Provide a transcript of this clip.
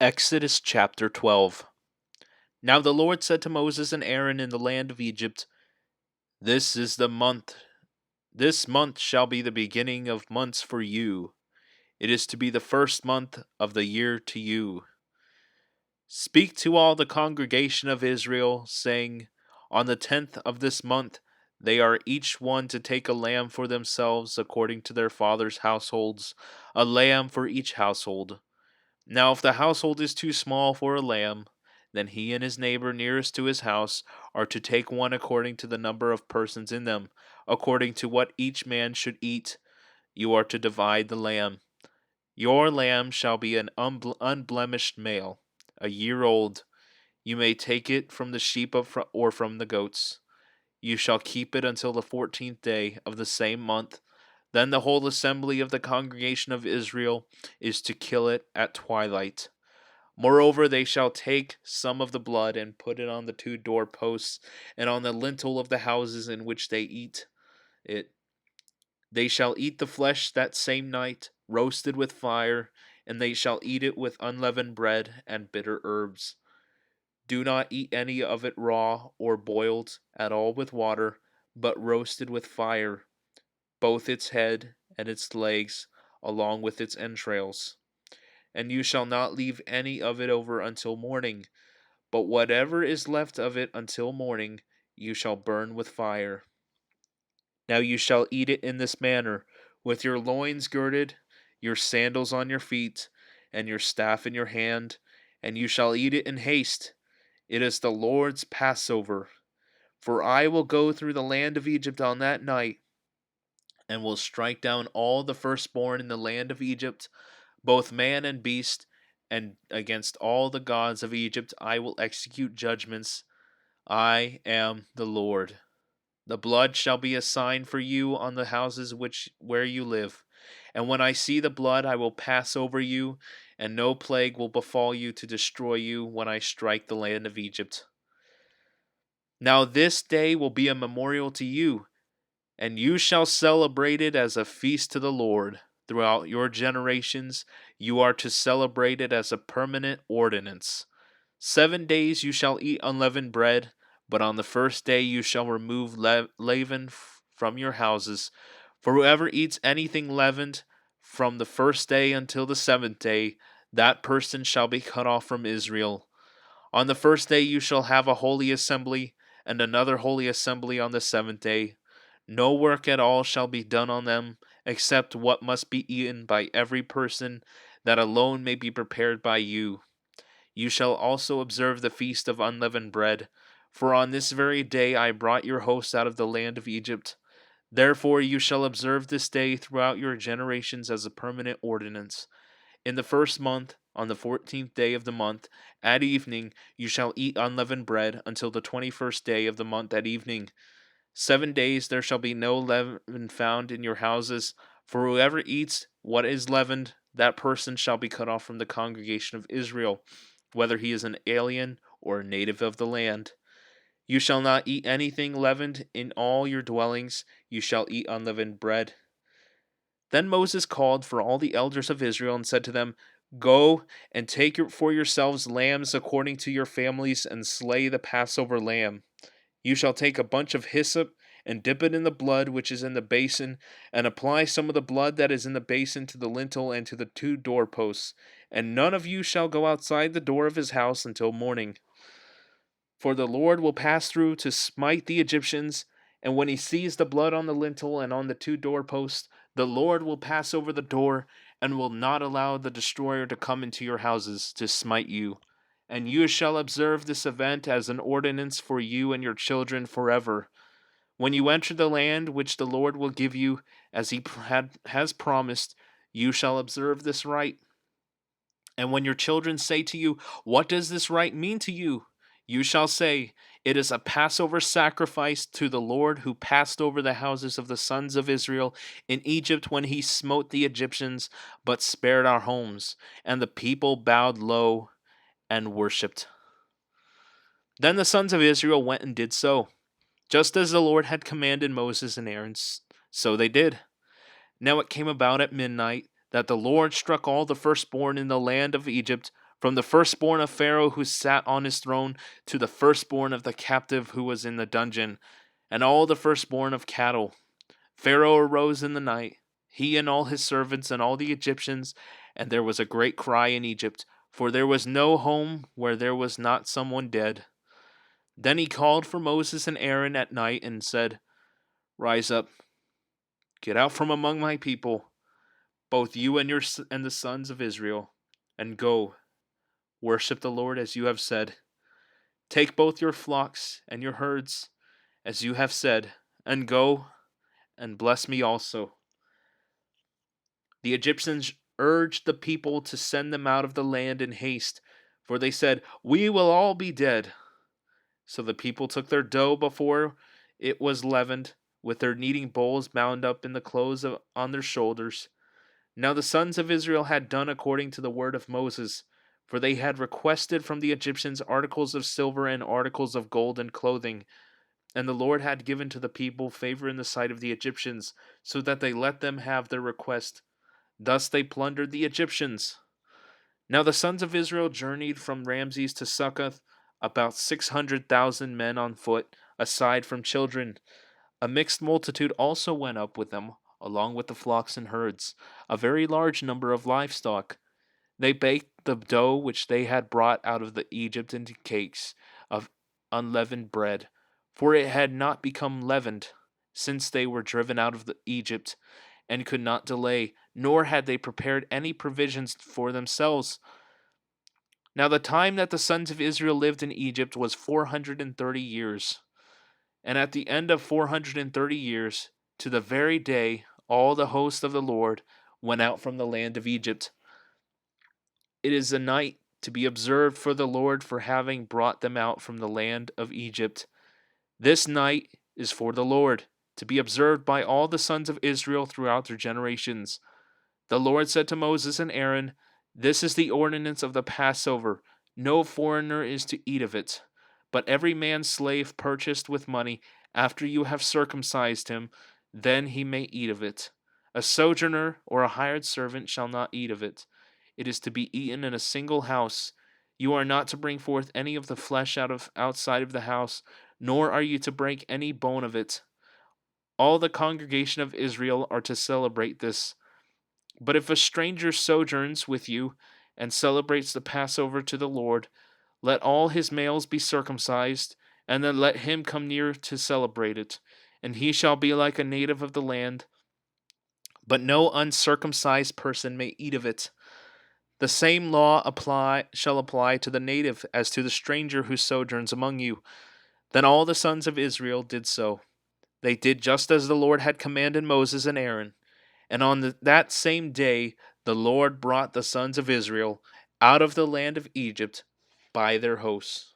Exodus chapter 12. Now the Lord said to Moses and Aaron in the land of Egypt, This is the month. This month shall be the beginning of months for you. It is to be the first month of the year to you. Speak to all the congregation of Israel, saying, On the 10th of this month they are each one to take a lamb for themselves according to their fathers' households, a lamb for each household. Now if the household is too small for a lamb, then he and his neighbor nearest to his house are to take one according to the number of persons in them, according to what each man should eat. You are to divide the lamb. Your lamb shall be an unblemished male, a year old. You may take it from the sheep or from the goats. You shall keep it until the 14th day of the same month. Then the whole assembly of the congregation of Israel is to kill it at twilight. Moreover, they shall take some of the blood and put it on the two doorposts and on the lintel of the houses in which they eat it. They shall eat the flesh that same night, roasted with fire, and they shall eat it with unleavened bread and bitter herbs. Do not eat any of it raw or boiled at all with water, but roasted with fire, both its head and its legs, along with its entrails. And you shall not leave any of it over until morning, but whatever is left of it until morning you shall burn with fire. Now you shall eat it in this manner, with your loins girded, your sandals on your feet, and your staff in your hand, and you shall eat it in haste. It is the Lord's Passover. For I will go through the land of Egypt on that night, and will strike down all the firstborn in the land of Egypt, both man and beast, and against all the gods of Egypt I will execute judgments. I am the Lord. The blood shall be a sign for you on the houses where you live. And when I see the blood, I will pass over you, and no plague will befall you to destroy you when I strike the land of Egypt. Now this day will be a memorial to you, and you shall celebrate it as a feast to the Lord. Throughout your generations, you are to celebrate it as a permanent ordinance. 7 days you shall eat unleavened bread, but on the first day you shall remove leaven from your houses. For whoever eats anything leavened from the first day until the 7th day, that person shall be cut off from Israel. On the first day you shall have a holy assembly, and another holy assembly on the 7th day. No work at all shall be done on them, except what must be eaten by every person, that alone may be prepared by you. You shall also observe the feast of unleavened bread, for on this very day I brought your hosts out of the land of Egypt. Therefore you shall observe this day throughout your generations as a permanent ordinance. In the first month, on the 14th day of the month, at evening, you shall eat unleavened bread until the 21st day of the month at evening. 7 days there shall be no leaven found in your houses, for whoever eats what is leavened, that person shall be cut off from the congregation of Israel, whether he is an alien or a native of the land. You shall not eat anything leavened in all your dwellings, you shall eat unleavened bread. Then Moses called for all the elders of Israel and said to them, Go and take for yourselves lambs according to your families, and slay the Passover lamb. You shall take a bunch of hyssop and dip it in the blood which is in the basin, and apply some of the blood that is in the basin to the lintel and to the two doorposts. And none of you shall go outside the door of his house until morning. For the Lord will pass through to smite the Egyptians, and when he sees the blood on the lintel and on the two doorposts, the Lord will pass over the door, and will not allow the destroyer to come into your houses to smite you. And you shall observe this event as an ordinance for you and your children forever. When you enter the land which the Lord will give you, as he has promised, you shall observe this rite. And when your children say to you, What does this rite mean to you? You shall say, It is a Passover sacrifice to the Lord who passed over the houses of the sons of Israel in Egypt when he smote the Egyptians, but spared our homes. And the people bowed low and worshipped. Then the sons of Israel went and did so. Just as the Lord had commanded Moses and Aaron, so they did. Now it came about at midnight that the Lord struck all the firstborn in the land of Egypt, from the firstborn of Pharaoh who sat on his throne to the firstborn of the captive who was in the dungeon, and all the firstborn of cattle. Pharaoh arose in the night, he and all his servants and all the Egyptians, and there was a great cry in Egypt, for there was no home where there was not someone dead. Then he called for Moses and Aaron at night and said, Rise up, get out from among my people, both you and and the sons of Israel, and go, worship the Lord as you have said. Take both your flocks and your herds, as you have said, and go and bless me also. The Egyptians urged the people to send them out of the land in haste, for they said, We will all be dead. So the people took their dough before it was leavened, with their kneading bowls bound up in the clothes on their shoulders. Now the sons of Israel had done according to the word of Moses, for they had requested from the Egyptians articles of silver and articles of gold and clothing. And the Lord had given to the people favor in the sight of the Egyptians, so that they let them have their request. Thus they plundered the Egyptians. Now the sons of Israel journeyed from Ramses to Succoth, about 600,000 men on foot, aside from children. A mixed multitude also went up with them, along with the flocks and herds, a very large number of livestock. They baked the dough which they had brought out of Egypt into cakes of unleavened bread, for it had not become leavened, since they were driven out of Egypt, and could not delay, nor had they prepared any provisions for themselves. Now the time that the sons of Israel lived in Egypt was 430 years. And at the end of 430 years, to the very day, all the host of the Lord went out from the land of Egypt. It is a night to be observed for the Lord for having brought them out from the land of Egypt. This night is for the Lord, to be observed by all the sons of Israel throughout their generations. The Lord said to Moses and Aaron, This is the ordinance of the Passover. No foreigner is to eat of it, but every man's slave purchased with money, after you have circumcised him, then he may eat of it. A sojourner or a hired servant shall not eat of it. It is to be eaten in a single house. You are not to bring forth any of the flesh outside of the house, nor are you to break any bone of it. All the congregation of Israel are to celebrate this. But if a stranger sojourns with you and celebrates the Passover to the Lord, let all his males be circumcised, and then let him come near to celebrate it, and he shall be like a native of the land. But no uncircumcised person may eat of it. The same law shall apply to the native as to the stranger who sojourns among you. Then all the sons of Israel did so. They did just as the Lord had commanded Moses and Aaron. And on that same day the Lord brought the sons of Israel out of the land of Egypt by their hosts.